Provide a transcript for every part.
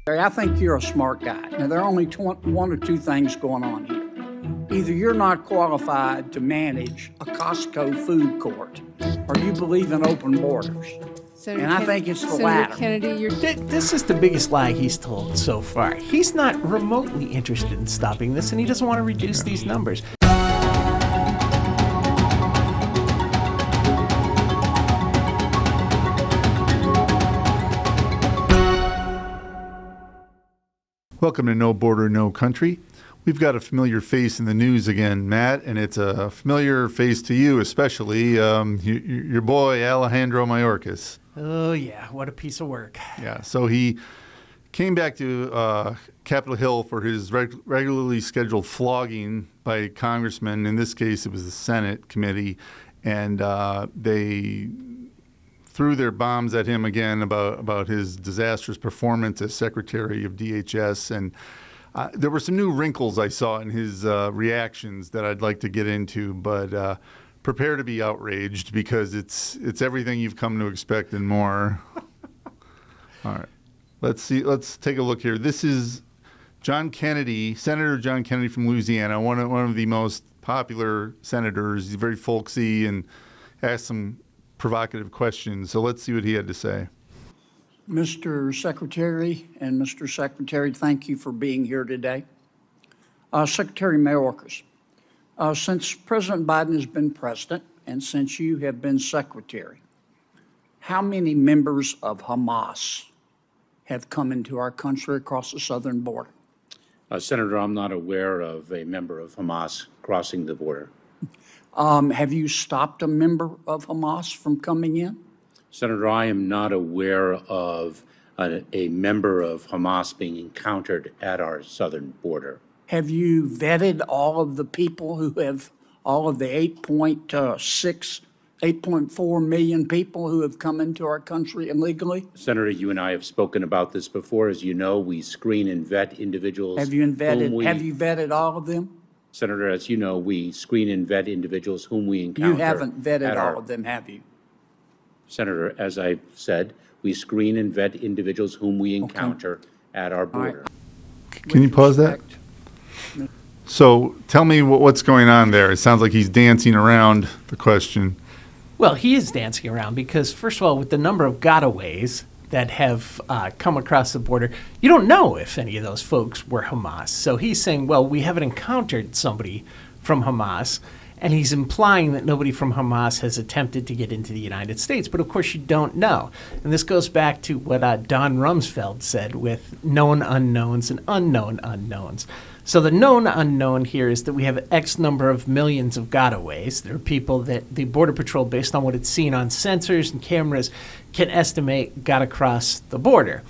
I think you're a smart guy. Now, there are only one or two things going on here. Either you're not qualified to manage a Costco food court, or you believe in open borders. I think it's the latter. Kennedy, this is the biggest lie he's told so far. He's not remotely interested in stopping this, and he doesn't want to reduce these numbers. Welcome to No Border, No Country. We've got a familiar face in the news again, Matt, and it's a familiar face to you, especially your boy, Alejandro Mayorkas. Oh, yeah. What a piece of work. Yeah. So he came back to Capitol Hill for his regularly scheduled flogging by congressmen. In this case, it was the Senate committee, and they threw their bombs at him again about his disastrous performance as Secretary of DHS. And there were some new wrinkles I saw in his reactions that I'd like to get into, but prepare to be outraged because it's everything you've come to expect and more. All right. Let's see. Let's take a look here. This is John Kennedy, Senator John Kennedy from Louisiana, one of the most popular senators. He's very folksy and asked some provocative questions. So let's see what he had to say. Mr. Secretary and Mr. Secretary, thank you for being here today. Secretary Mayorkas, since President Biden has been president and since you have been secretary, how many members of Hamas have come into our country across the southern border? Senator, I'm not aware of a member of Hamas crossing the border. Have you stopped a member of Hamas from coming in? Senator, I am not aware of a member of Hamas being encountered at our southern border. Have you vetted all of the people who have, all of the 8.4 million people who have come into our country illegally? Senator, you and I have spoken about this before. As you know, we screen and vet individuals. Have you vetted all of them? Senator, as you know, we screen and vet individuals whom we encounter. You haven't vetted all of them, have you? Senator, as I said, we screen and vet individuals whom we encounter at our border. Right. Can you pause that? So tell me what's going on there. It sounds like he's dancing around the question. Well, he is dancing around because, first of all, with the number of gotaways that have come across the border, you don't know if any of those folks were Hamas. So he's saying, well, we haven't encountered somebody from Hamas, and he's implying that nobody from Hamas has attempted to get into the United States. But, of course, you don't know. And this goes back to what Don Rumsfeld said with known unknowns and unknown unknowns. So the known unknown here is that we have X number of millions of gotaways. There are people that the Border Patrol, based on what it's seen on sensors and cameras, can estimate got across the border.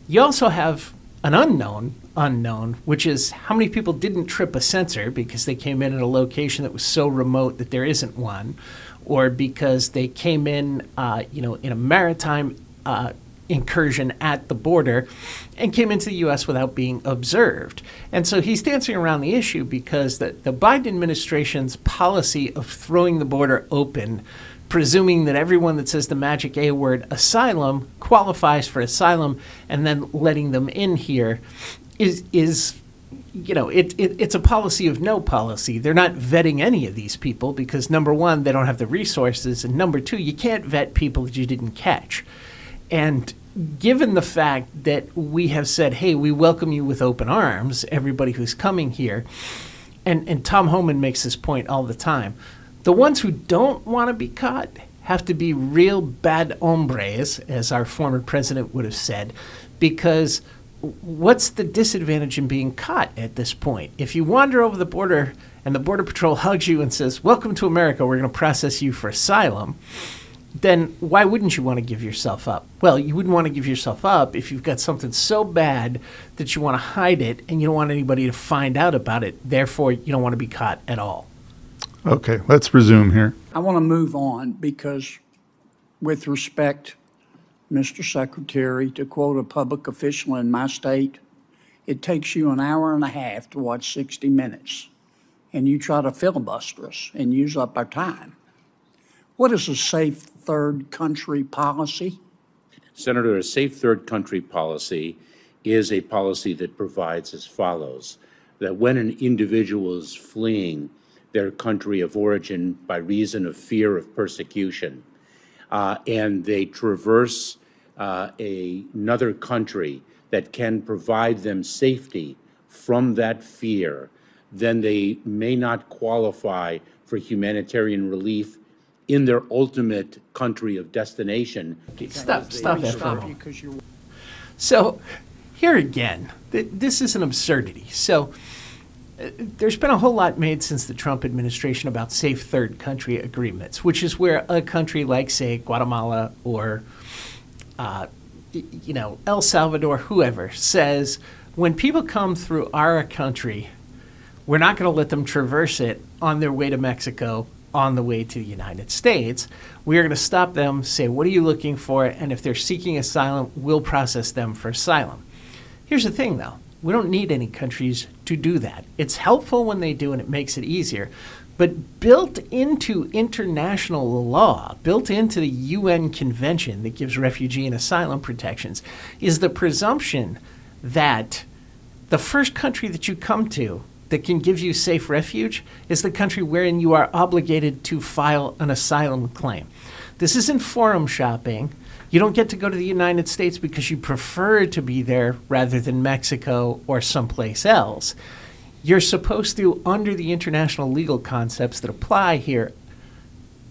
You also have an unknown, which is how many people didn't trip a sensor because they came in at a location that was so remote that there isn't one, or because they came in, in a maritime incursion at the border and came into the U.S. without being observed. And so he's dancing around the issue because the Biden administration's policy of throwing the border open, presuming that everyone that says the magic A word, asylum, qualifies for asylum, and then letting them in here is it's a policy of no policy. They're not vetting any of these people because, number one, they don't have the resources, and number two, you can't vet people that you didn't catch. And given the fact that we have said, hey, we welcome you with open arms, everybody who's coming here, and Tom Homan makes this point all the time, the ones who don't want to be caught have to be real bad hombres, as our former president would have said, because what's the disadvantage in being caught at this point? If you wander over the border and the Border Patrol hugs you and says, welcome to America, we're going to process you for asylum, then why wouldn't you want to give yourself up? Well, you wouldn't want to give yourself up if you've got something so bad that you want to hide it and you don't want anybody to find out about it. Therefore, you don't want to be caught at all. Okay, let's resume here. I want to move on because, with respect, Mr. Secretary, to quote a public official in my state, it takes you an hour and a half to watch 60 Minutes, and you try to filibuster us and use up our time. What is a safe third country policy? Senator, a safe third country policy is a policy that provides as follows: that when an individual is fleeing their country of origin by reason of fear of persecution, and they traverse another country that can provide them safety from that fear, then they may not qualify for humanitarian relief in their ultimate country of destination. Stop that for a moment. Because you're So here again, this is an absurdity. So there's been a whole lot made since the Trump administration about safe third country agreements, which is where a country like, say, Guatemala or El Salvador, whoever, says, when people come through our country, we're not going to let them traverse it on their way to Mexico, on the way to the United States. We are going to stop them, say, what are you looking for? And if they're seeking asylum, we'll process them for asylum. Here's the thing, though. We don't need any countries to do that. It's helpful when they do, and it makes it easier. But built into international law, built into the UN convention that gives refugee and asylum protections, is the presumption that the first country that you come to that can give you safe refuge is the country wherein you are obligated to file an asylum claim. This isn't forum shopping. You don't get to go to the United States because you prefer to be there rather than Mexico or someplace else. You're supposed to, under the international legal concepts that apply here,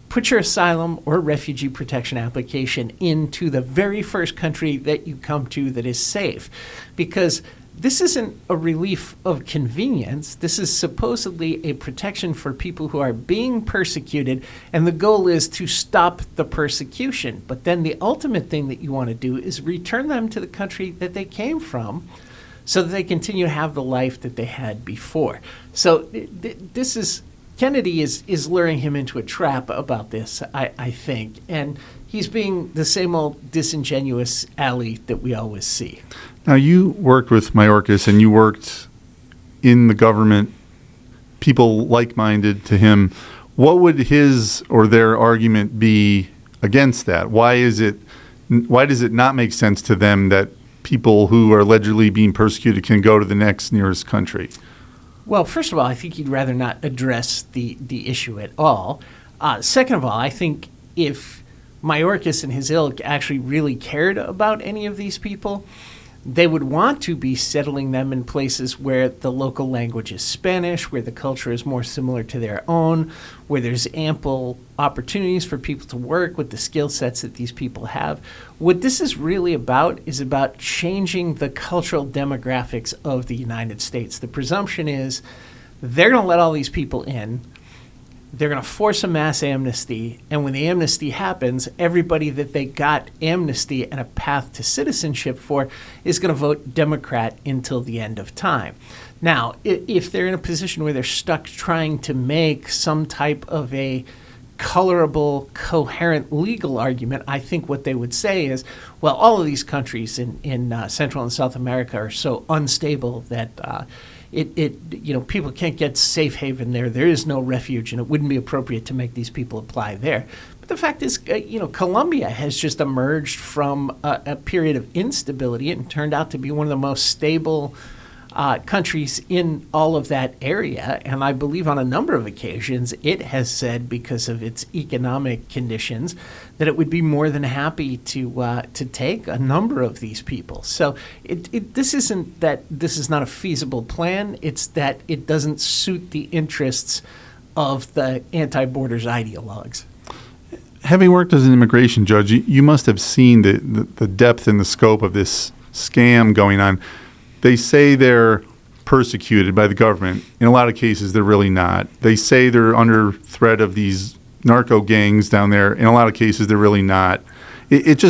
put your asylum or refugee protection application into the very first country that you come to that is safe. Because this isn't a relief of convenience. This is supposedly a protection for people who are being persecuted, and the goal is to stop the persecution. But then the ultimate thing that you want to do is return them to the country that they came from so that they continue to have the life that they had before. So this is, Kennedy is luring him into a trap about this, I think, and he's being the same old disingenuous ally that we always see. Now, you worked with Mayorkas, and you worked in the government, people like-minded to him. What would his or their argument be against that? Why does it not make sense to them that people who are allegedly being persecuted can go to the next nearest country? Well, first of all, I think he'd rather not address the issue at all. Second of all, I think if Mayorkas and his ilk actually really cared about any of these people, they would want to be settling them in places where the local language is Spanish, where the culture is more similar to their own, where there's ample opportunities for people to work with the skill sets that these people have. What this is really about is about changing the cultural demographics of the United States. The presumption is they're going to let all these people in. They're going to force a mass amnesty, and when the amnesty happens, everybody that they got amnesty and a path to citizenship for is going to vote Democrat until the end of time. Now, if they're in a position where they're stuck trying to make some type of a colorable, coherent legal argument, I think what they would say is, well, all of these countries in Central and South America are so unstable that people can't get safe haven there. There is no refuge, and it wouldn't be appropriate to make these people apply there. But the fact is, Colombia has just emerged from a period of instability and turned out to be one of the most stable countries in all of that area. And I believe on a number of occasions it has said, because of its economic conditions, that it would be more than happy to take a number of these people. So this isn't that this is not a feasible plan. It's that it doesn't suit the interests of the anti-borders ideologues. Having worked as an immigration judge, you must have seen the depth and the scope of this scam going on. They say they're persecuted by the government. In a lot of cases, they're really not. They say they're under threat of these narco gangs down there. In a lot of cases, they're really not. It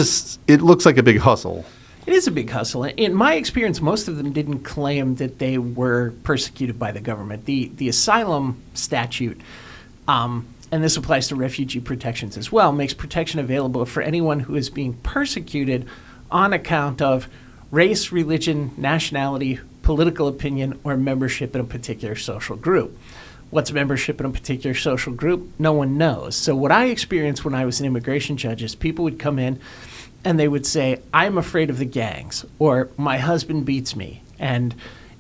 looks like a big hustle. It is a big hustle. In my experience, most of them didn't claim that they were persecuted by the government. The asylum statute, and this applies to refugee protections as well, makes protection available for anyone who is being persecuted on account of race, religion, nationality, political opinion, or membership in a particular social group. What's membership in a particular social group? No one knows. So what I experienced when I was an immigration judge is people would come in and they would say, I'm afraid of the gangs, or my husband beats me. And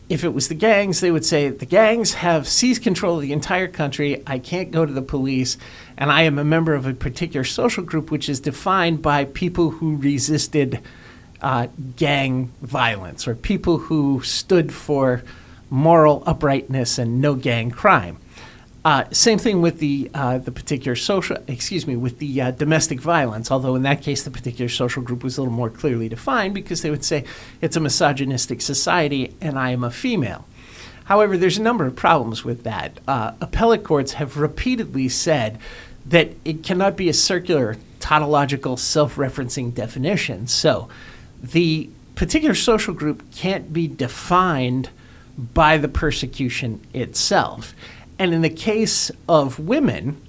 if it was the gangs, they would say, the gangs have seized control of the entire country. I can't go to the police. And I am a member of a particular social group, which is defined by people who resisted gang violence, or people who stood for moral uprightness and no gang crime. Same thing with the particular with the domestic violence, although in that case the particular social group was a little more clearly defined because they would say it's a misogynistic society and I am a female. However, there's a number of problems with that. Appellate courts have repeatedly said that it cannot be a circular, tautological, self-referencing definition. So the particular social group can't be defined by the persecution itself. And in the case of women,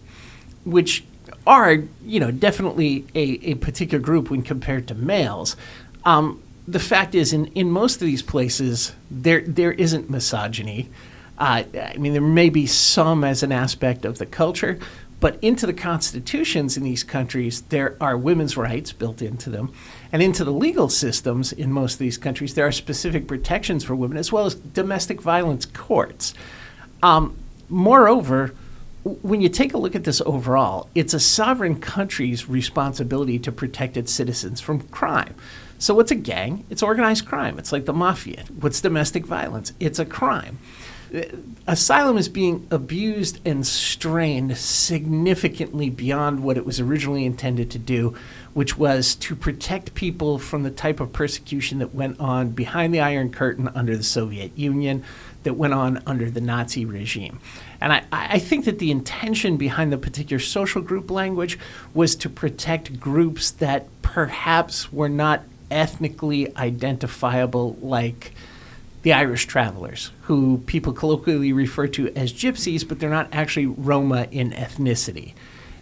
which are, definitely a particular group when compared to males, the fact is in most of these places, there isn't misogyny. There may be some as an aspect of the culture, but into the constitutions in these countries, there are women's rights built into them. And into the legal systems in most of these countries, there are specific protections for women, as well as domestic violence courts. Moreover, when you take a look at this overall, it's a sovereign country's responsibility to protect its citizens from crime. So what's a gang? It's organized crime. It's like the mafia. What's domestic violence? It's a crime. Asylum is being abused and strained significantly beyond what it was originally intended to do, which was to protect people from the type of persecution that went on behind the Iron Curtain under the Soviet Union, that went on under the Nazi regime. And I think that the intention behind the particular social group language was to protect groups that perhaps were not ethnically identifiable, like the Irish travelers, who people colloquially refer to as gypsies, but they're not actually Roma in ethnicity.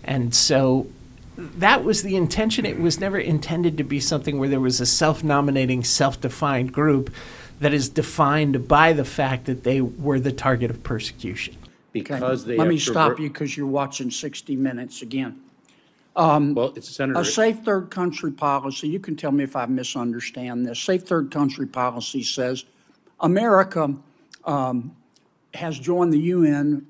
And so that was the intention. It was never intended to be something where there was a self-nominating, self-defined group that is defined by the fact that they were the target of persecution. Because they Let have me stop you because you're watching 60 Minutes again. Well, it's Senator. A safe third country policy, you can tell me if I misunderstand this. Safe third country policy says America has joined the UN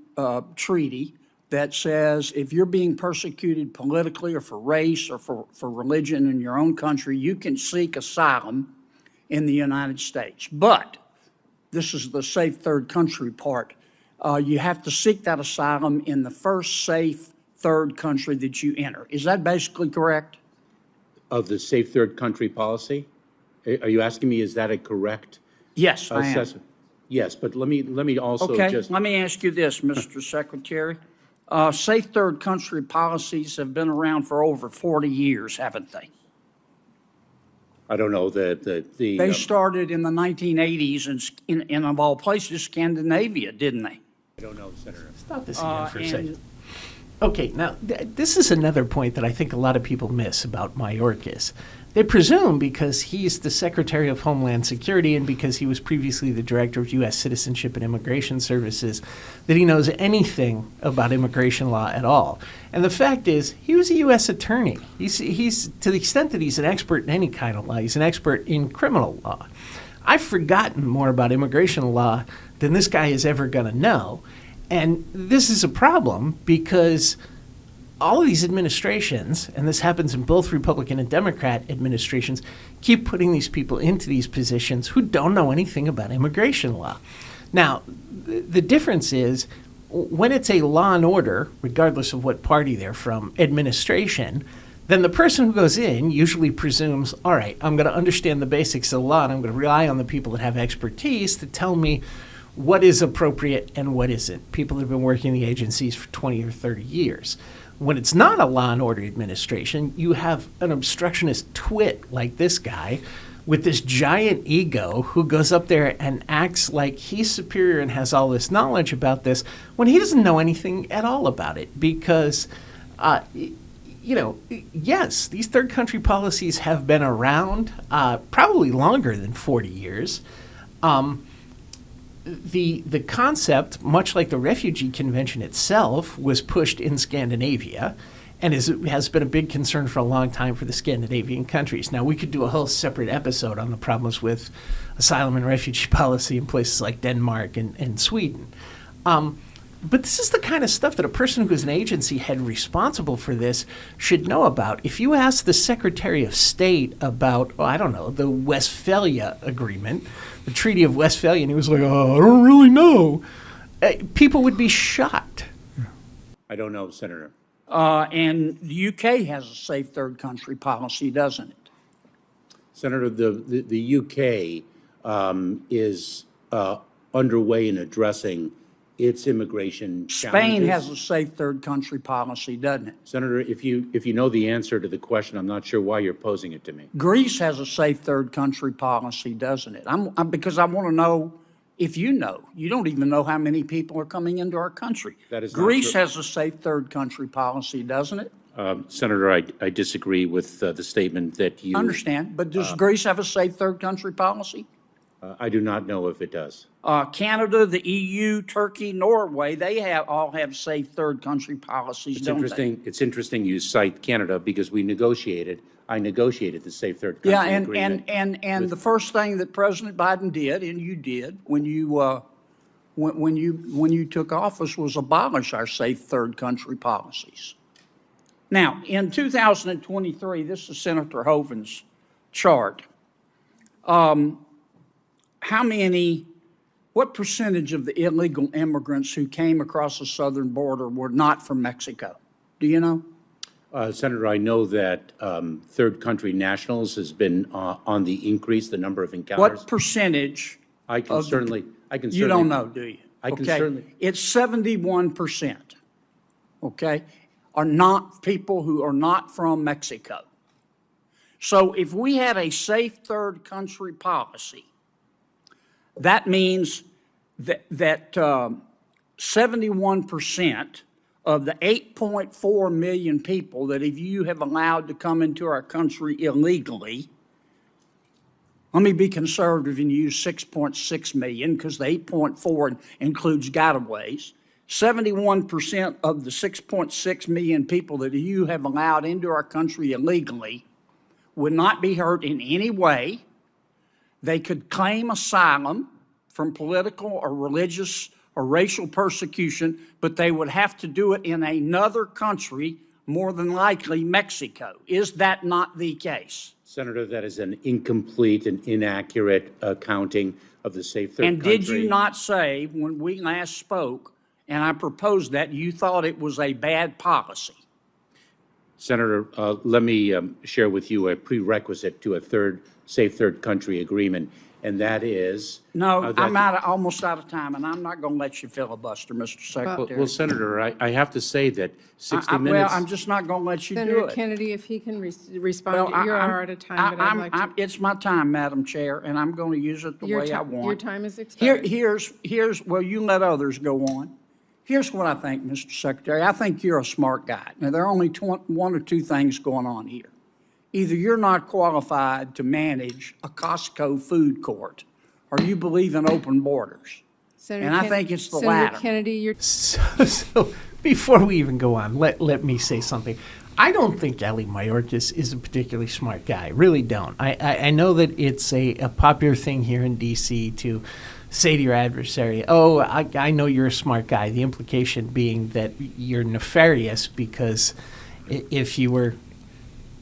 treaty that says if you're being persecuted politically or for race or for religion in your own country, you can seek asylum in the United States. But this is the safe third country part. You have to seek that asylum in the first safe third country that you enter. Is that basically correct? Of the safe third country policy? Are you asking me, is that a correct Yes, I am. assessment? Yes, but let me also Okay, just. let me ask you this, Mr. Secretary. Safe third country policies have been around for over 40 years, haven't they? I don't know, They started in the 1980s in of all places, Scandinavia, didn't they? I don't know, Senator. Stop this again for a and- second. Okay, now this is another point that I think a lot of people miss about Mayorkas. They presume because he's the Secretary of Homeland Security and because he was previously the Director of U.S. Citizenship and Immigration Services that he knows anything about immigration law at all. And the fact is, he was a U.S. attorney. He's to the extent that he's an expert in any kind of law, he's an expert in criminal law. I've forgotten more about immigration law than this guy is ever going to know. And this is a problem because all of these administrations, and this happens in both Republican and Democrat administrations, keep putting these people into these positions who don't know anything about immigration law. Now, the difference is when it's a law and order, regardless of what party they're from, administration, then the person who goes in usually presumes, all right, I'm going to understand the basics of the law and I'm going to rely on the people that have expertise to tell me what is appropriate and what isn't. People that have been working in the agencies for 20 or 30 years. When it's not a law and order administration, you have an obstructionist twit like this guy with this giant ego who goes up there and acts like he's superior and has all this knowledge about this when he doesn't know anything at all about it. Because, yes, these third country policies have been around probably longer than 40 years. The concept, much like the Refugee Convention itself, was pushed in Scandinavia, and has been a big concern for a long time for the Scandinavian countries. Now, we could do a whole separate episode on the problems with asylum and refugee policy in places like Denmark and Sweden. But this is the kind of stuff that a person who is an agency head responsible for this should know about. If you ask the Secretary of State about, I don't know, the Westphalia Agreement, the Treaty of Westphalia, and he was like, oh, I don't really know, people would be shocked. I don't know, Senator. And the UK has a safe third country policy, doesn't it? Senator, the UK is underway in addressing its immigration challenges. Spain has a safe third country policy, doesn't it? Senator, if you know the answer to the question, I'm not sure why you're posing it to me. Greece has a safe third country policy, doesn't it? Because I want to know if you know. You don't even know how many people are coming into our country. That is not Greece true. has a safe third country policy, doesn't it? Senator, I disagree with the statement that you... I understand, but does Greece have a safe third country policy? I do not know if it does. Canada, the EU, Turkey, Norway, they all have safe third country policies, It's don't interesting. It's interesting you cite Canada because I negotiated the safe third country Yeah, agreement. and the first thing that President Biden did, and you did when you took office, was abolish our safe third country policies. Now, in 2023, this is Senator Hovind's chart. What percentage of the illegal immigrants who came across the southern border were not from Mexico? Do you know? Senator, I know that third country nationals has been on the increase, the number of encounters. What percentage? I can certainly. You don't know, do you? I can Okay. certainly. It's 71%, okay, are not people who are not from Mexico. So if we had a safe third country policy, that means that 71% of the 8.4 million people that if you have allowed to come into our country illegally, let me be conservative and use 6.6 million because the 8.4 includes gotaways. 71% of the 6.6 million people that you have allowed into our country illegally would not be hurt in any way. They could claim asylum from political or religious or racial persecution, but they would have to do it in another country, more than likely Mexico. Is that not the case? Senator, that is an incomplete and inaccurate accounting of the safe third country. And did you not say, when we last spoke, and I proposed that, you thought it was a bad policy? Senator, let me share with you a prerequisite to a safe third country agreement, and that is... No, I'm almost out of time, and I'm not going to let you filibuster, Mr. Secretary. Well, Senator, I have to say that 60 minutes... Well, I'm just not going to let you do Senator it. Kennedy, if he can respond, you are out of time, but I'd like to... It's my time, Madam Chair, and I'm going to use it the way I want. Your time is expired. Well, you let others go on. Here's what I think, Mr. Secretary. I think you're a smart guy. Now, there are only one or two things going on here. Either you're not qualified to manage a Costco food court, or you believe in open borders. And I think it's the latter. Senator Kennedy, you're... So before we even go on, let me say something. I don't think Ali Mayorkas is a particularly smart guy. I really don't. I know that it's a popular thing here in D.C. to say to your adversary, oh, I know you're a smart guy, the implication being that you're nefarious because if you were,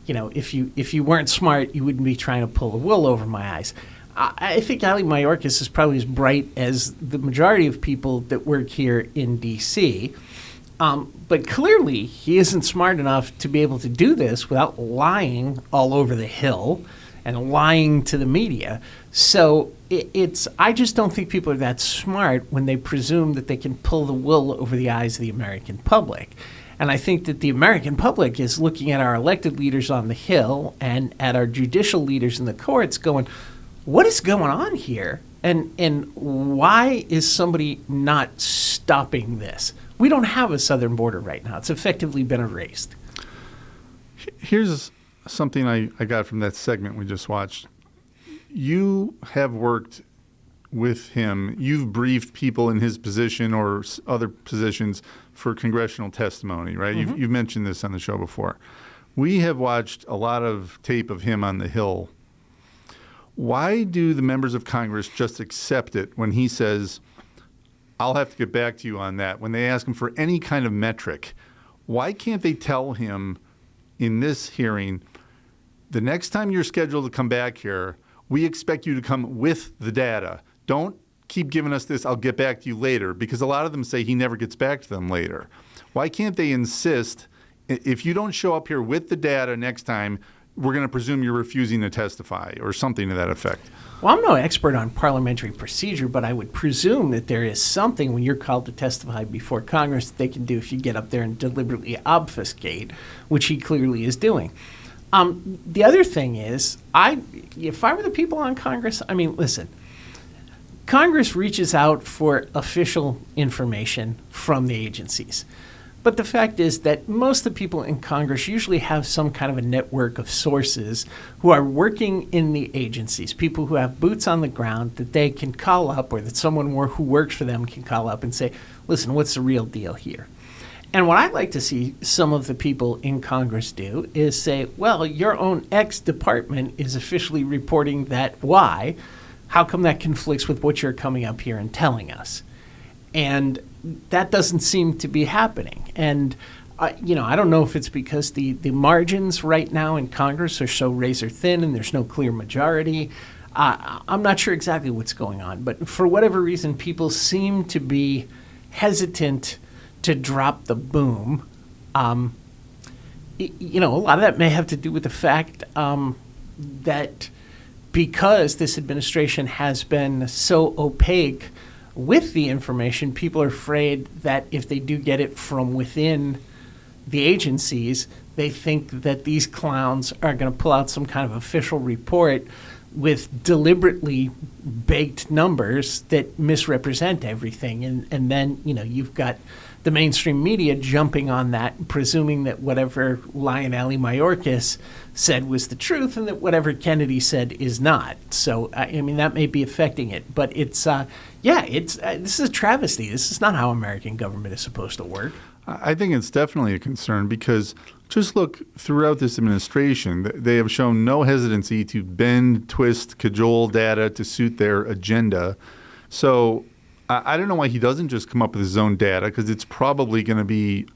if you weren't smart, you wouldn't be trying to pull the wool over my eyes. I think Ali Mayorkas is probably as bright as the majority of people that work here in D.C., but clearly he isn't smart enough to be able to do this without lying all over the Hill and lying to the media. So I just don't think people are that smart when they presume that they can pull the wool over the eyes of the American public. And I think that the American public is looking at our elected leaders on the Hill and at our judicial leaders in the courts going, what is going on here? And why is somebody not stopping this? We don't have a southern border right now. It's effectively been erased. Here's something I got from that segment we just watched. You have worked with him, you've briefed people in his position or other positions for congressional testimony, right? Mm-hmm. You've mentioned this on the show before. We have watched a lot of tape of him on the Hill. Why do the members of Congress just accept it when he says, I'll have to get back to you on that? When they ask him for any kind of metric, why can't they tell him in this hearing, the next time you're scheduled to come back here, we expect you to come with the data. Don't keep giving us this, I'll get back to you later, because a lot of them say he never gets back to them later. Why can't they insist, if you don't show up here with the data next time, we're going to presume you're refusing to testify or something to that effect? Well, I'm no expert on parliamentary procedure, but I would presume that there is something when you're called to testify before Congress that they can do if you get up there and deliberately obfuscate, which he clearly is doing. The other thing is, if I were the people on Congress, I mean, listen, Congress reaches out for official information from the agencies. But the fact is that most of the people in Congress usually have some kind of a network of sources who are working in the agencies, people who have boots on the ground that they can call up, or that someone who works for them can call up and say, listen, what's the real deal here? And what I'd like to see some of the people in Congress do is say, well, your own ex-department is officially reporting that Y. How come that conflicts with what you're coming up here and telling us? And that doesn't seem to be happening. And, I don't know if it's because the margins right now in Congress are so razor thin and there's no clear majority. I'm not sure exactly what's going on. But for whatever reason, people seem to be hesitant to drop the boom. A lot of that may have to do with the fact that because this administration has been so opaque with the information, people are afraid that if they do get it from within the agencies, they think that these clowns are going to pull out some kind of official report with deliberately baked numbers that misrepresent everything. And then, you've got the mainstream media jumping on that, presuming that whatever Lionel Mayorkas said was the truth and that whatever Kennedy said is not. So, that may be affecting it. But this is a travesty. This is not how American government is supposed to work. I think it's definitely a concern because just look throughout this administration, they have shown no hesitancy to bend, twist, cajole data to suit their agenda. So I don't know why he doesn't just come up with his own data, because it's probably going to be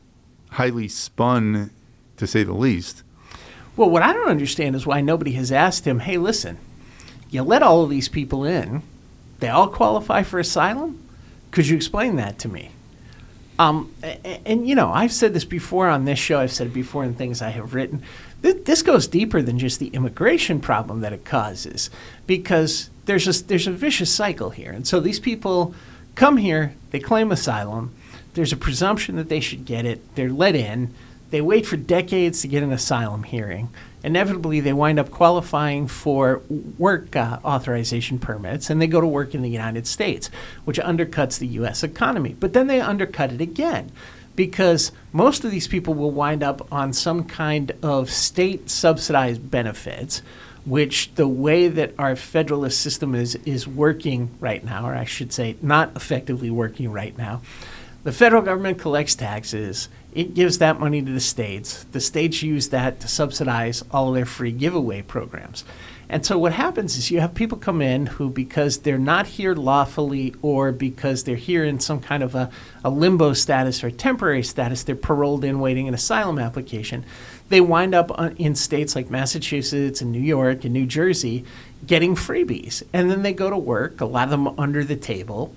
highly spun, to say the least. Well, what I don't understand is why nobody has asked him, hey, listen, you let all of these people in. They all qualify for asylum? Could you explain that to me? I've said this before on this show. I've said it before in things I have written. This goes deeper than just the immigration problem that it causes, because there's a vicious cycle here. And so these people come here, they claim asylum. There's a presumption that they should get it. They're let in. They wait for decades to get an asylum hearing. Inevitably, they wind up qualifying for work authorization permits, and they go to work in the United States, which undercuts the U.S. economy. But then they undercut it again, because most of these people will wind up on some kind of state-subsidized benefits, which the way that our federalist system is working right now, or I should say not effectively working right now, the federal government collects taxes. It gives that money to the states. The states use that to subsidize all of their free giveaway programs. And so what happens is you have people come in who, because they're not here lawfully or because they're here in some kind of a limbo status or temporary status, they're paroled in waiting an asylum application. They wind up in states like Massachusetts and New York and New Jersey getting freebies. And then they go to work, a lot of them under the table,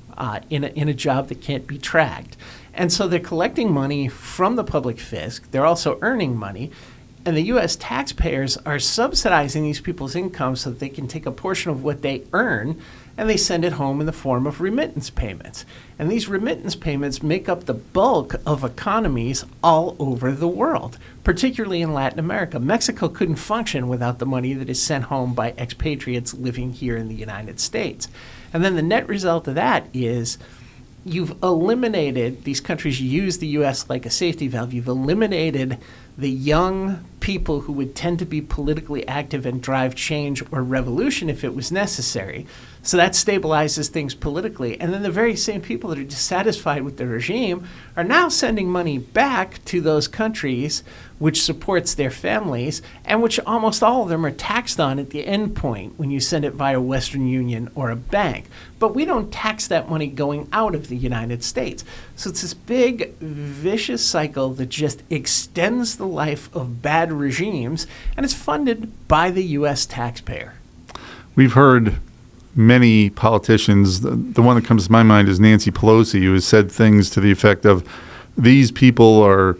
in a job that can't be tracked. And so they're collecting money from the public fisc. They're also earning money. And the U.S. taxpayers are subsidizing these people's income so that they can take a portion of what they earn and they send it home in the form of remittance payments. And these remittance payments make up the bulk of economies all over the world, particularly in Latin America. Mexico couldn't function without the money that is sent home by expatriates living here in the United States. And then the net result of that is you've eliminated, these countries use the U.S. like a safety valve, you've eliminated the young people who would tend to be politically active and drive change or revolution if it was necessary. So that stabilizes things politically. And then the very same people that are dissatisfied with the regime are now sending money back to those countries, which supports their families, and which almost all of them are taxed on at the end point when you send it via Western Union or a bank. But we don't tax that money going out of the United States. So it's this big, vicious cycle that just extends the life of bad regimes, and it's funded by the U.S. taxpayer. We've heard many politicians, the one that comes to my mind is Nancy Pelosi, who has said things to the effect of, these people are,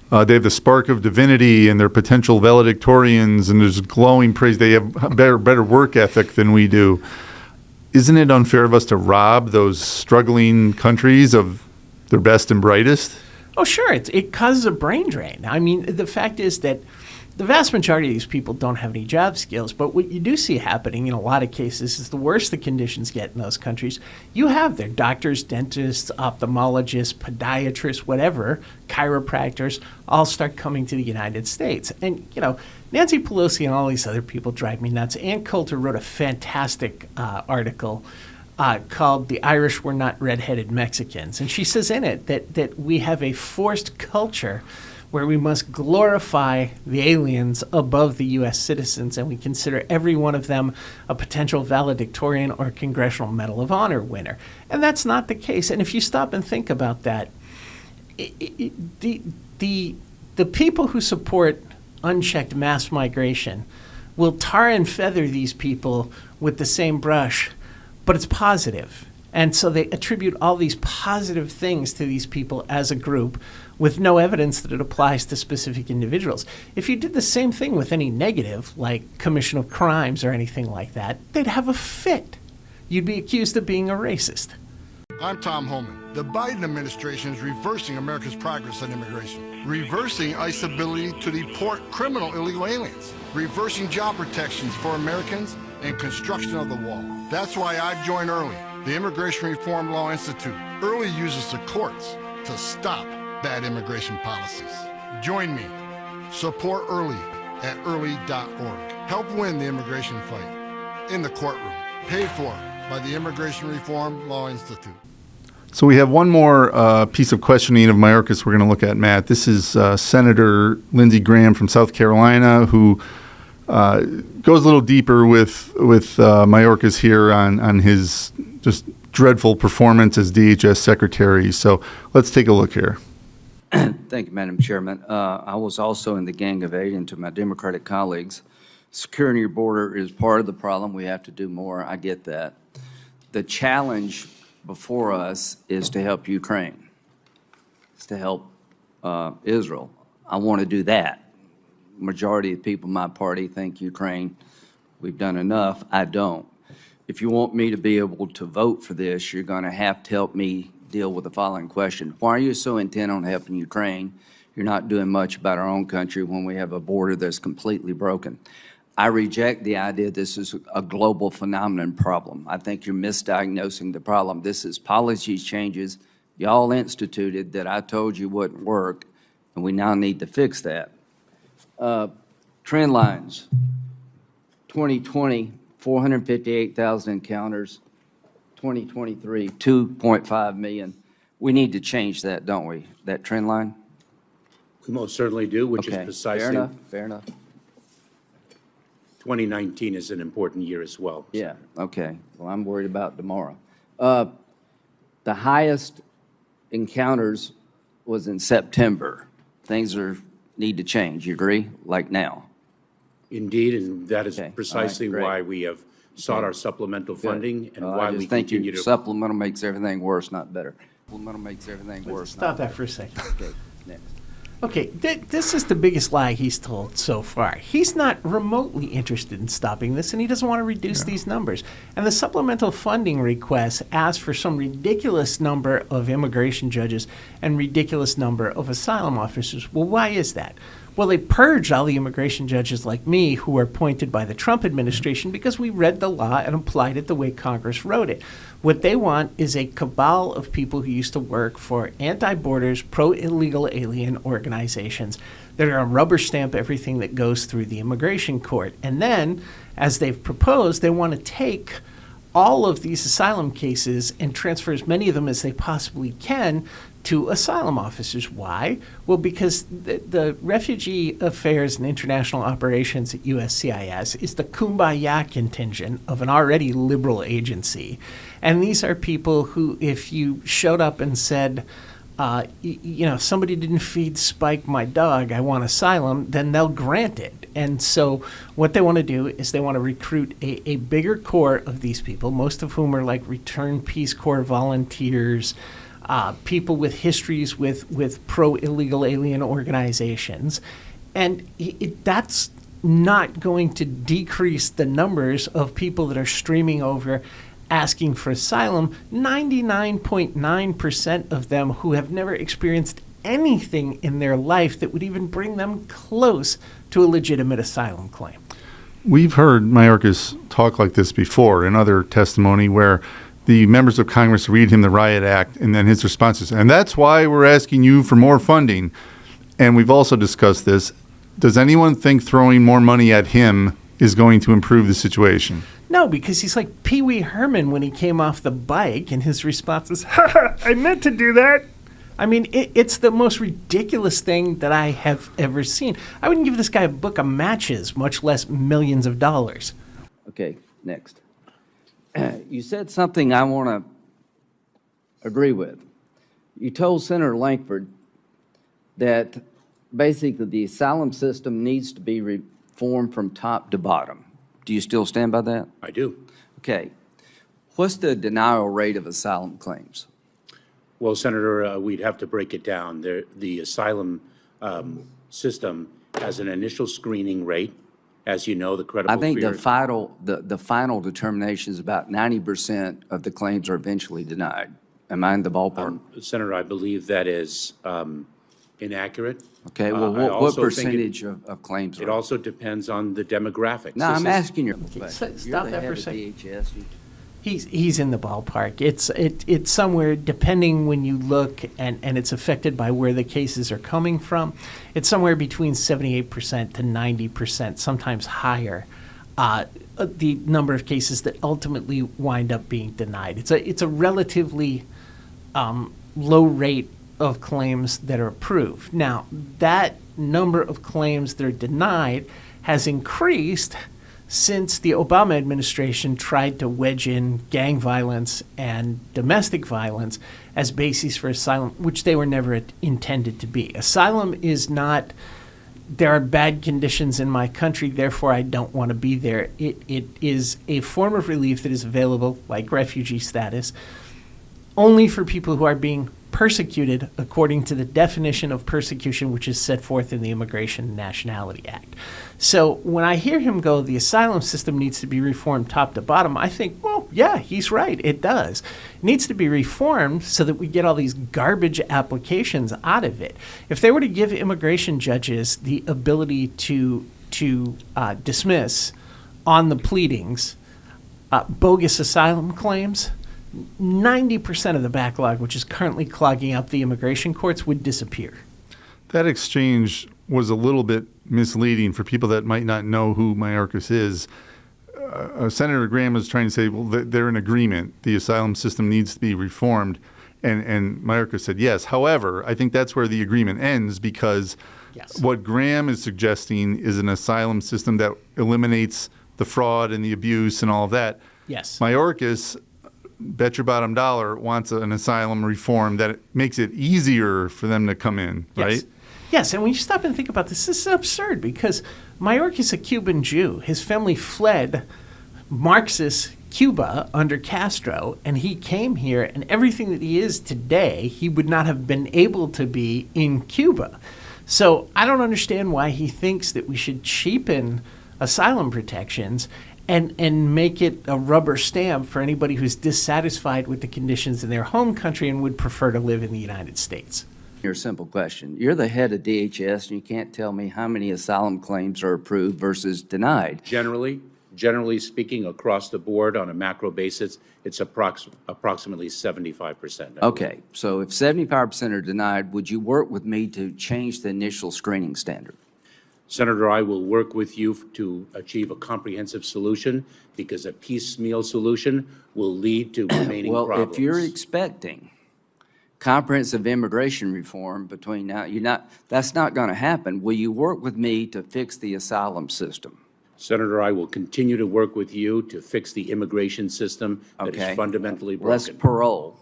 they have the spark of divinity and they're potential valedictorians and there's glowing praise. They have better work ethic than we do. Isn't it unfair of us to rob those struggling countries of their best and brightest? Oh, sure. It causes a brain drain. I mean, the fact is that the vast majority of these people don't have any job skills, but what you do see happening in a lot of cases is the worse the conditions get in those countries, you have their doctors, dentists, ophthalmologists, podiatrists, whatever, chiropractors, all start coming to the United States. And, Nancy Pelosi and all these other people drive me nuts. Ann Coulter wrote a fantastic article called "The Irish Were Not Red-Headed Mexicans." And she says in it that we have a forced culture where we must glorify the aliens above the U.S. citizens, and we consider every one of them a potential valedictorian or Congressional Medal of Honor winner. And that's not the case. And if you stop and think about that, the people who support unchecked mass migration will tar and feather these people with the same brush, but it's positive. And so they attribute all these positive things to these people as a group with no evidence that it applies to specific individuals. If you did the same thing with any negative, like commission of crimes or anything like that, they'd have a fit. You'd be accused of being a racist. I'm Tom Homan. The Biden administration is reversing America's progress on immigration, reversing ICE's ability to deport criminal illegal aliens, reversing job protections for Americans, and construction of the wall. That's why I've joined EARLY, the Immigration Reform Law Institute. EARLY uses the courts to stop bad immigration policies. Join me. Support EARLY at early.org. Help win the immigration fight in the courtroom. Paid for by the Immigration Reform Law Institute. So we have one more piece of questioning of Mayorkas we're going to look at, Matt. This is Senator Lindsey Graham from South Carolina, who goes a little deeper with Mayorkas here on his just dreadful performance as DHS Secretary. So let's take a look here. Thank you, Madam Chairman. I was also in the gang of eight, and to my Democratic colleagues, securing your border is part of the problem. We have to do more. I get that. The challenge before us is to help Ukraine. It's to help Israel. I want to do that. Majority of people in my party think Ukraine, we've done enough. I don't. If you want me to be able to vote for this, you're going to have to help me deal with the following question. Why are you so intent on helping Ukraine? You're not doing much about our own country when we have a border that's completely broken. I reject the idea this is a global phenomenon problem. I think you're misdiagnosing the problem. This is policy changes y'all instituted that I told you wouldn't work, and we now need to fix that. Trend lines, 2020, 458,000 encounters, 2023, 2.5 million. We need to change that, don't we, that trend line? We most certainly do, which is Okay, precisely. fair enough. 2019 is an important year as well. Yeah, okay. Well, I'm worried about tomorrow. The highest encounters was in September. Things need to change, you agree, like now? Indeed, and that is Okay, precisely all right, great. why we have sought our supplemental funding and why I we just think continue your to. supplemental makes everything worse, not better. Supplemental makes everything worse. Stop that for a second. Okay, next. Okay, this is the biggest lie he's told so far. He's not remotely interested in stopping this, and he doesn't want to reduce these numbers. And the supplemental funding request asks for some ridiculous number of immigration judges and ridiculous number of asylum officers. Well, why is that? Well, they purged all the immigration judges like me who were appointed by the Trump administration because we read the law and applied it the way Congress wrote it. What they want is a cabal of people who used to work for anti-borders, pro-illegal alien organizations that are going to rubber stamp everything that goes through the immigration court. And then, as they've proposed, they want to take all of these asylum cases and transfer as many of them as they possibly can to asylum officers. Why? Well, because the Refugee Affairs and International Operations at USCIS is the kumbaya contingent of an already liberal agency. And these are people who, if you showed up and said, somebody didn't feed Spike my dog, I want asylum, then they'll grant it. And so what they want to do is they want to recruit a bigger core of these people, most of whom are like returned Peace Corps volunteers, people with histories with pro-illegal alien organizations. And that's not going to decrease the numbers of people that are streaming over asking for asylum. 99.9% of them who have never experienced anything in their life that would even bring them close to a legitimate asylum claim. We've heard Mayorkas talk like this before in other testimony where the members of Congress read him the Riot Act and then his response is, and that's why we're asking you for more funding. And we've also discussed this. Does anyone think throwing more money at him is going to improve the situation? No, because he's like Pee Wee Herman when he came off the bike, and his response is, "Ha ha, I meant to do that." I mean, it's the most ridiculous thing that I have ever seen. I wouldn't give this guy a book of matches, much less millions of dollars. Okay, next. You said something I want to agree with. You told Senator Lankford that basically the asylum system needs to be reformed from top to bottom. Do you still stand by that? I do. Okay. What's the denial rate of asylum claims? Well, Senator, we'd have to break it down. The asylum system has an initial screening rate. As you know, the credible I think fear. the final determination is about 90% of the claims are eventually denied. Am I in the ballpark? Senator, I believe that is inaccurate. Okay, well, what percentage of claims It are? also depends on the demographics. No, I'm asking you. Stop that for a second. DHS. He's in the ballpark. It's somewhere, depending when you look, and it's affected by where the cases are coming from. It's somewhere between 78% to 90%, sometimes higher. The number of cases that ultimately wind up being denied. It's a relatively low rate of claims that are approved. Now, that number of claims that are denied has increased since the Obama administration tried to wedge in gang violence and domestic violence as bases for asylum, which they were never intended to be. Asylum is not, there are bad conditions in my country, therefore I don't want to be there. It is a form of relief that is available, like refugee status, only for people who are being persecuted according to the definition of persecution which is set forth in the Immigration and Nationality Act. So when I hear him go, the asylum system needs to be reformed top to bottom, I think, well, yeah, he's right, it does. It needs to be reformed so that we get all these garbage applications out of it. If they were to give immigration judges the ability to dismiss on the pleadings bogus asylum claims, 90% of the backlog, which is currently clogging up the immigration courts, would disappear. That exchange was a little bit misleading for people that might not know who Mayorkas is. Senator Graham was trying to say, well, they're in agreement. The asylum system needs to be reformed. And Mayorkas said yes. However, I think that's where the agreement ends because Yes. what Graham is suggesting is an asylum system that eliminates the fraud and the abuse and all of that. Yes. Mayorkas, bet your bottom dollar, wants an asylum reform that makes it easier for them to come in, Yes. right? Yes, and when you stop and think about this is absurd because Mayorkas is a Cuban Jew. His family fled Marxist Cuba under Castro, and he came here, and everything that he is today, he would not have been able to be in Cuba. So I don't understand why he thinks that we should cheapen asylum protections and make it a rubber stamp for anybody who's dissatisfied with the conditions in their home country and would prefer to live in the United States. Here's a simple question. You're the head of DHS, and you can't tell me how many asylum claims are approved versus denied. Generally speaking, across the board on a macro basis, it's approximately 75%. Okay, so if 75% are denied, would you work with me to change the initial screening standard? Senator, I will work with you to achieve a comprehensive solution, because a piecemeal solution will lead to remaining Well, problems. if you're expecting comprehensive immigration reform between now, that's not going to happen. Will you work with me to fix the asylum system? Senator, I will continue to work with you to fix the immigration system that is fundamentally broken. Let's parole.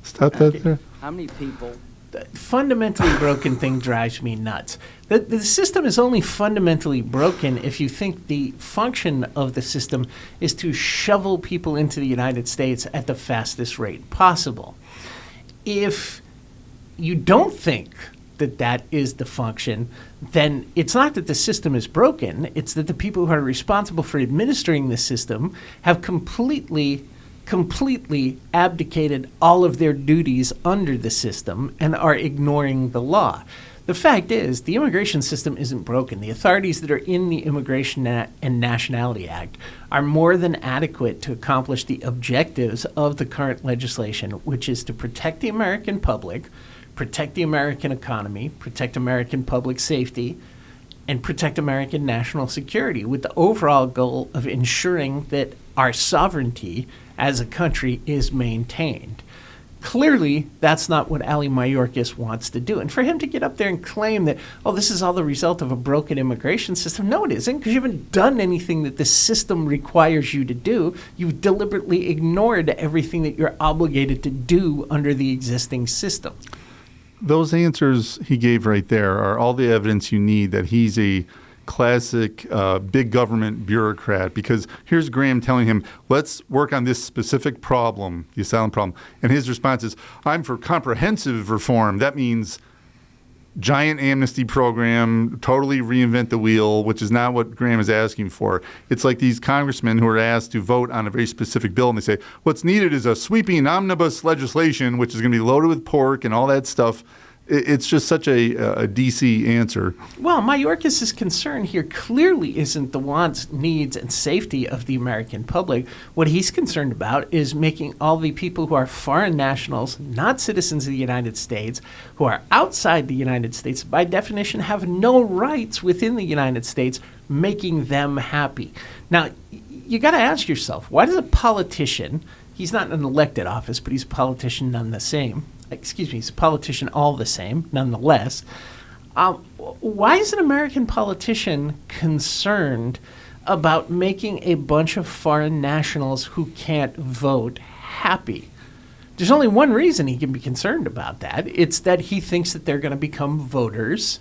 Stop that there. How many people? The fundamentally broken thing drives me nuts. The system is only fundamentally broken if you think the function of the system is to shovel people into the United States at the fastest rate possible. If you don't think that that is the function, then it's not that the system is broken, it's that the people who are responsible for administering the system have completely abdicated all of their duties under the system and are ignoring the law. The fact is, the immigration system isn't broken. The authorities that are in the Immigration and Nationality Act are more than adequate to accomplish the objectives of the current legislation, which is to protect the American public, protect the American economy, protect American public safety, and protect American national security, with the overall goal of ensuring that our sovereignty as a country is maintained. Clearly, that's not what Ali Mayorkas wants to do. And for him to get up there and claim that, oh, this is all the result of a broken immigration system, no, it isn't, because you haven't done anything that the system requires you to do. You've deliberately ignored everything that you're obligated to do under the existing system. Those answers he gave right there are all the evidence you need that he's a classic big government bureaucrat, because here's Graham telling him, let's work on this specific problem, the asylum problem. And his response is, I'm for comprehensive reform. That means giant amnesty program, totally reinvent the wheel, which is not what Graham is asking for. It's like these congressmen who are asked to vote on a very specific bill, and they say, what's needed is a sweeping omnibus legislation, which is going to be loaded with pork and all that stuff. It's just such a DC answer. Well, Mayorkas' concern here clearly isn't the wants, needs, and safety of the American public. What he's concerned about is making all the people who are foreign nationals, not citizens of the United States, who are outside the United States, by definition have no rights within the United States, making them happy. Now, you got to ask yourself, why does a politician, he's not in an elected office, but he's a politician he's a politician all the same, nonetheless. Why is an American politician concerned about making a bunch of foreign nationals who can't vote happy? There's only one reason he can be concerned about that. It's that he thinks that they're going to become voters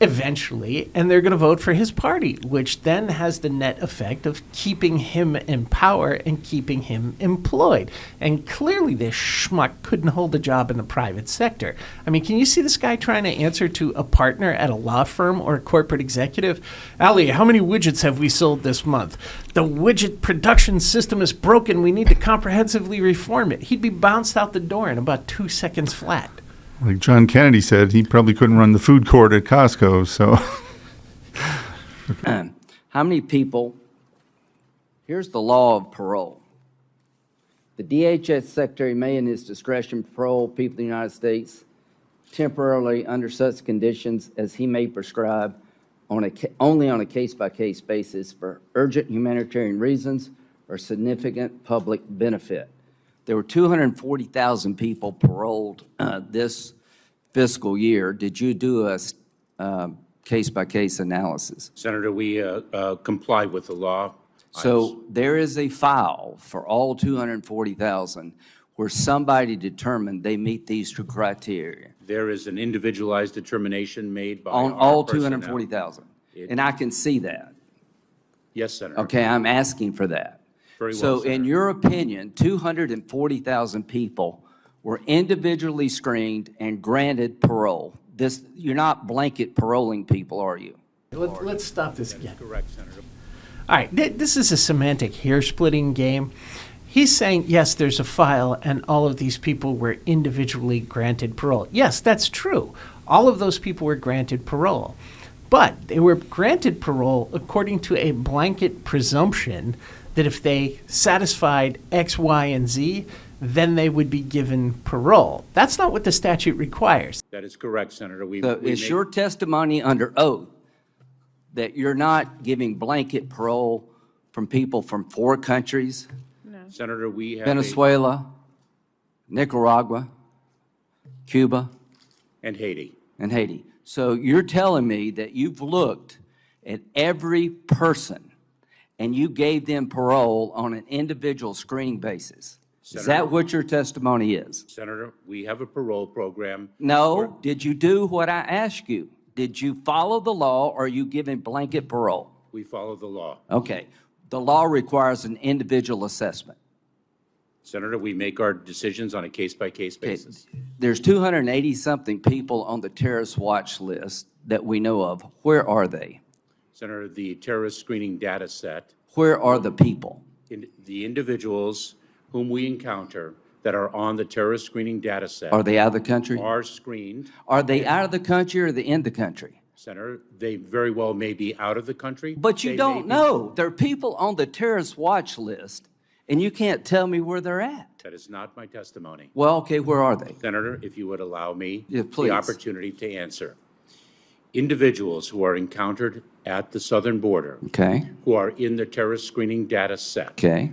eventually, and they're going to vote for his party, which then has the net effect of keeping him in power and keeping him employed. And clearly this schmuck couldn't hold a job in the private sector. I mean, can you see this guy trying to answer to a partner at a law firm or a corporate executive? Ali, how many widgets have we sold this month? The widget production system is broken. We need to comprehensively reform it. He'd be bounced out the door in about 2 seconds flat. Like John Kennedy said, he probably couldn't run the food court at Costco. So, how many people? Here's the law of parole. The DHS Secretary may, in his discretion, parole people in the United States temporarily under such conditions as he may prescribe, only on a case-by-case basis for urgent humanitarian reasons or significant public benefit. There were 240,000 people paroled this fiscal year. Did you do a case-by-case analysis? Senator, we comply with the law. So there is a file for all 240,000 where somebody determined they meet these two criteria. There is an individualized determination made by on our all personnel. 240,000. And I can see that. Yes, Senator. Okay, I'm asking for that. Very well, So Senator. in your opinion, 240,000 people were individually screened and granted parole. You're not blanket paroling people, are you? Let's stop this again. Correct, Senator. All right, this is a semantic hair-splitting game. He's saying, yes, there's a file, and all of these people were individually granted parole. Yes, that's true. All of those people were granted parole. But they were granted parole according to a blanket presumption that if they satisfied X, Y, and Z, then they would be given parole. That's not what the statute requires. That is correct, Senator. So is your testimony under oath that you're not giving blanket parole from people from 4 countries? Senator, we have Venezuela, Nicaragua, Cuba, and Haiti. and Haiti. So you're telling me that you've looked at every person and you gave them parole on an individual screening basis. Is that what your testimony is? Senator, we have a parole program. No. Did you do what I asked you? Did you follow the law, or are you giving blanket parole? We follow the law. Okay. The law requires an individual assessment. Senator, we make our decisions on a case-by-case basis. There's 280-something people on the terrorist watch list that we know of. Where are they? Senator, the terrorist screening data set, Where are the people? the individuals whom we encounter that are on the terrorist screening data set Are they out of the country? are screened. Are they out of the country or are they in the country? Senator, they very well may be out of the country. But you They don't may be- know. There are people on the terrorist watch list, and you can't tell me where they're at. That is not my testimony. Well, okay, where are they? Senator, if you would allow me Yeah, please. the opportunity to answer. Individuals who are encountered at the southern border, Okay, who are in the terrorist screening data set, okay.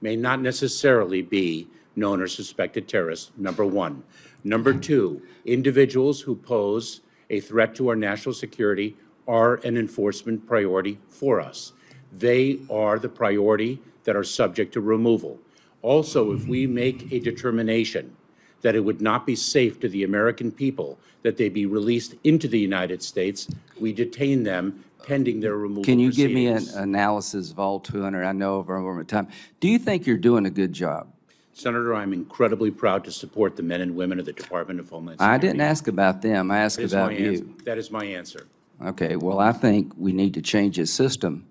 may not necessarily be known or suspected terrorists, number one. Number two, individuals who pose a threat to our national security are an enforcement priority for us. They are the priority that are subject to removal. Also, if we make a determination that it would not be safe to the American people that they be released into the United States, we detain them pending their removal Can you give me an proceedings. analysis of all 200? I know over time. Do you think you're doing a good job? Senator, I'm incredibly proud to support the men and women of the Department of Homeland Security. I didn't ask about them. I asked That is my about answer. you. That is my answer. Okay, well, I think we need to change this system,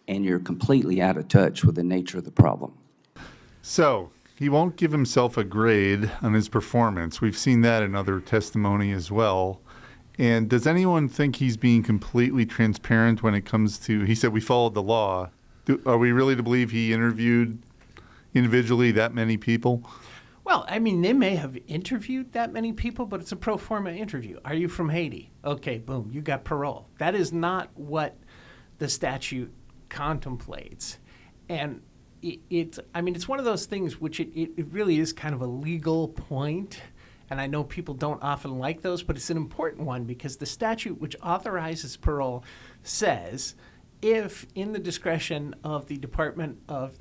and you're completely out of touch with the nature of the problem. So he won't give himself a grade on his performance. We've seen that in other testimony as well. And does anyone think he's being completely transparent when it comes to, he said we followed the law. Are we really to believe he interviewed individually that many people? Well, I mean, they may have interviewed that many people, but it's a pro forma interview. Are you from Haiti? Okay, boom, you got parole. That is not what the statute contemplates. And it's one of those things which it really is kind of a legal point. And I know people don't often like those, but it's an important one because the statute which authorizes parole says if in the discretion of the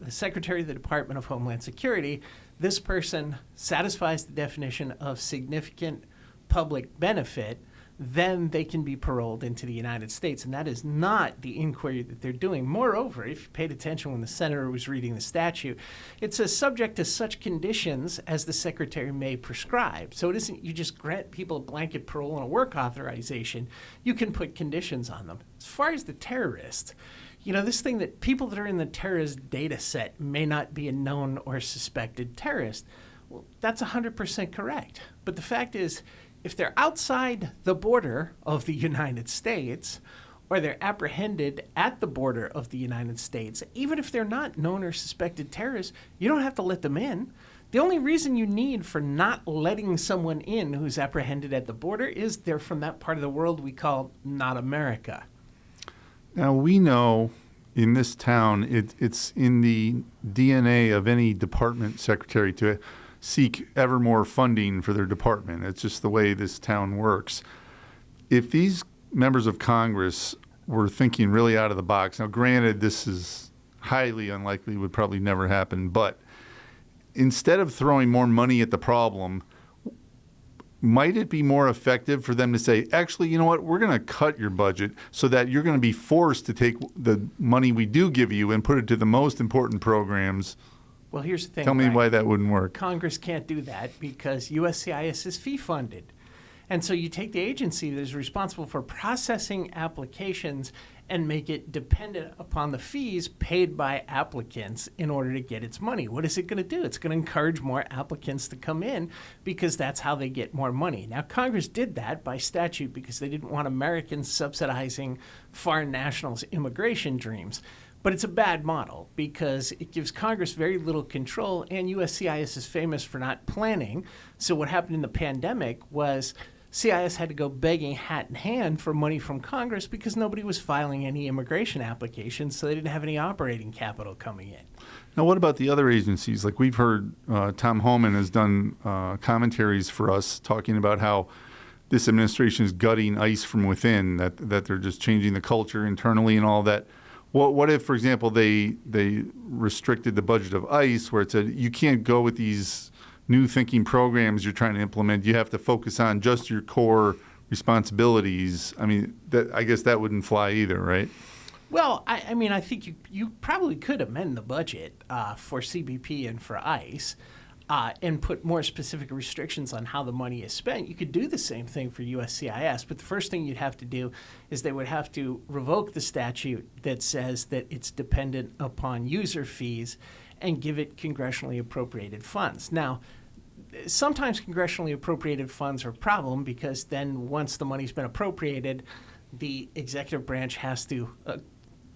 Secretary of the Department of Homeland Security, this person satisfies the definition of significant public benefit, then they can be paroled into the United States. And that is not the inquiry that they're doing. Moreover, if you paid attention when the senator was reading the statute, it says subject to such conditions as the secretary may prescribe. So it isn't you just grant people a blanket parole and a work authorization. You can put conditions on them. As far as the terrorist, this thing that people that are in the terrorist data set may not be a known or suspected terrorist, well, that's 100% correct. But the fact is, if they're outside the border of the United States, or they're apprehended at the border of the United States, even if they're not known or suspected terrorists, you don't have to let them in. The only reason you need for not letting someone in who's apprehended at the border is they're from that part of the world we call not America. Now, we know in this town, it's in the DNA of any department secretary to seek ever more funding for their department. It's just the way this town works. If these members of Congress were thinking really out of the box, now granted, this is highly unlikely, would probably never happen, but instead of throwing more money at the problem, might it be more effective for them to say, actually, you know what, we're going to cut your budget so that you're going to be forced to take the money we do give you and put it to the most important programs? Well, here's the thing. Tell me Brian. why that wouldn't work. Congress can't do that because USCIS is fee funded. And so you take the agency that is responsible for processing applications and make it dependent upon the fees paid by applicants in order to get its money. What is it going to do? It's going to encourage more applicants to come in because that's how they get more money. Now, Congress did that by statute because they didn't want Americans subsidizing foreign nationals' immigration dreams. But it's a bad model because it gives Congress very little control, and USCIS is famous for not planning. So what happened in the pandemic was CIS had to go begging hat in hand for money from Congress because nobody was filing any immigration applications, so they didn't have any operating capital coming in. Now, what about the other agencies? Like we've heard Tom Homan has done commentaries for us talking about how this administration is gutting ICE from within, that they're just changing the culture internally and all that. What if, for example, they restricted the budget of ICE where it said you can't go with these new thinking programs you're trying to implement. You have to focus on just your core responsibilities. I mean, I guess that wouldn't fly either, right? Well, I mean, I think you probably could amend the budget for CBP and for ICE and put more specific restrictions on how the money is spent. You could do the same thing for USCIS, but the first thing you'd have to do is they would have to revoke the statute that says that it's dependent upon user fees and give it congressionally appropriated funds. Now, sometimes congressionally appropriated funds are a problem because then once the money's been appropriated, the executive branch has to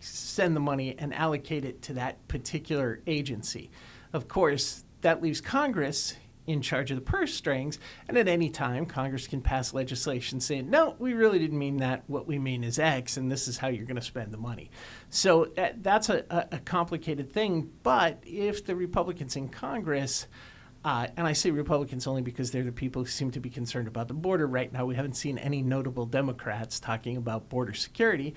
send the money and allocate it to that particular agency. Of course, that leaves Congress in charge of the purse strings, and at any time, Congress can pass legislation saying, no, we really didn't mean that. What we mean is X, and this is how you're going to spend the money. So that's a complicated thing, but if the Republicans in Congress, and I say Republicans only because they're the people who seem to be concerned about the border right now. We haven't seen any notable Democrats talking about border security,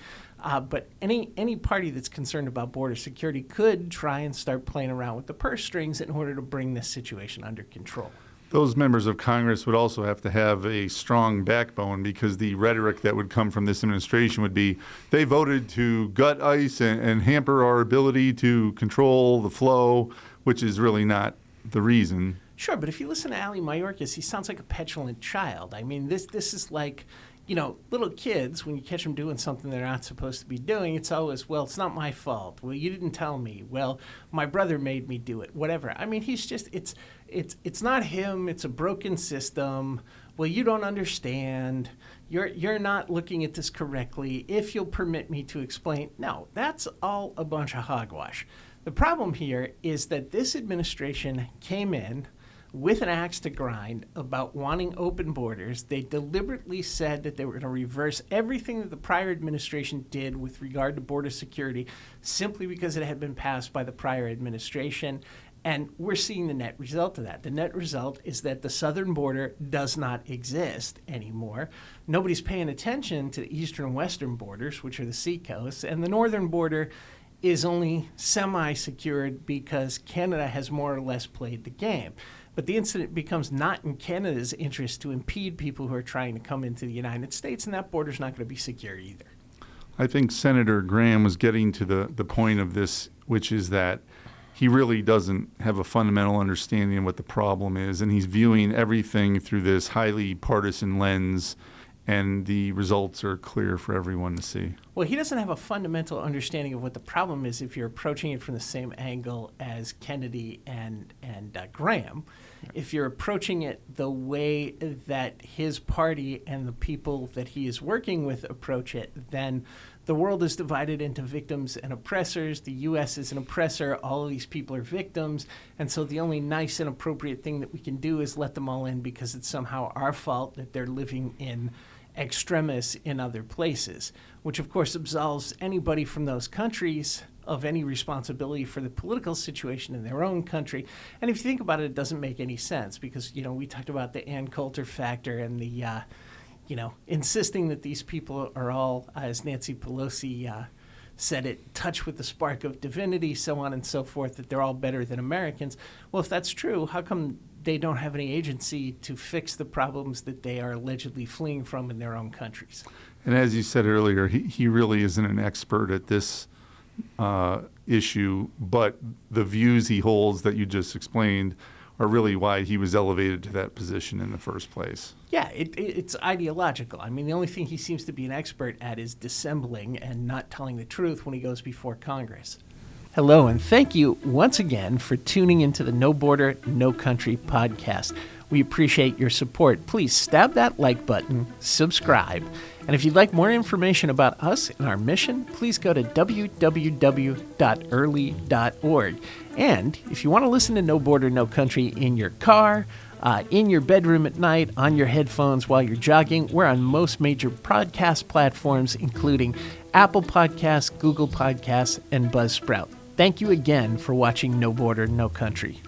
but any party that's concerned about border security could try and start playing around with the purse strings in order to bring this situation under control. Those members of Congress would also have to have a strong backbone because the rhetoric that would come from this administration would be they voted to gut ICE and hamper our ability to control the flow, which is really not the reason. Sure, but if you listen to Mayorkas, he sounds like a petulant child. I mean, this is like, little kids, when you catch them doing something they're not supposed to be doing, it's always, well, it's not my fault. Well, you didn't tell me. Well, my brother made me do it, whatever. I mean, he's just, it's not him. It's a broken system. Well, you don't understand. You're not looking at this correctly. If you'll permit me to explain. No, that's all a bunch of hogwash. The problem here is that this administration came in with an axe to grind about wanting open borders. They deliberately said that they were going to reverse everything that the prior administration did with regard to border security simply because it had been passed by the prior administration. And we're seeing the net result of that. The net result is that the southern border does not exist anymore. Nobody's paying attention to the eastern and western borders, which are the seacoasts, and the northern border is only semi-secured because Canada has more or less played the game. But the incident becomes not in Canada's interest to impede people who are trying to come into the United States, and that border's not going to be secure either. I think Senator Graham was getting to the point of this, which is that he really doesn't have a fundamental understanding of what the problem is, and he's viewing everything through this highly partisan lens, and the results are clear for everyone to see. Well, he doesn't have a fundamental understanding of what the problem is if you're approaching it from the same angle as Kennedy and Graham. If you're approaching it the way that his party and the people that he is working with approach it, then the world is divided into victims and oppressors. The U.S. is an oppressor. All of these people are victims. And so the only nice and appropriate thing that we can do is let them all in because it's somehow our fault that they're living in extremis in other places, which of course absolves anybody from those countries of any responsibility for the political situation in their own country. And if you think about it, it doesn't make any sense because, we talked about the Ann Coulter factor and the, insisting that these people are all, as Nancy Pelosi said it, touch with the spark of divinity, so on and so forth, that they're all better than Americans. Well, if that's true, how come they don't have any agency to fix the problems that they are allegedly fleeing from in their own countries? And as you said earlier, he really isn't an expert at this issue, but the views he holds that you just explained are really why he was elevated to that position in the first place. Yeah, it's ideological. I mean, the only thing he seems to be an expert at is dissembling and not telling the truth when he goes before Congress. Hello, and thank you once again for tuning into the No Border, No Country podcast. We appreciate your support. Please stab that like button, subscribe, and if you'd like more information about us and our mission, please go to www.early.org. And if you want to listen to No Border, No Country in your car, in your bedroom at night, on your headphones while you're jogging, we're on most major podcast platforms, including Apple Podcasts, Google Podcasts, and Buzzsprout. Thank you again for watching No Border, No Country.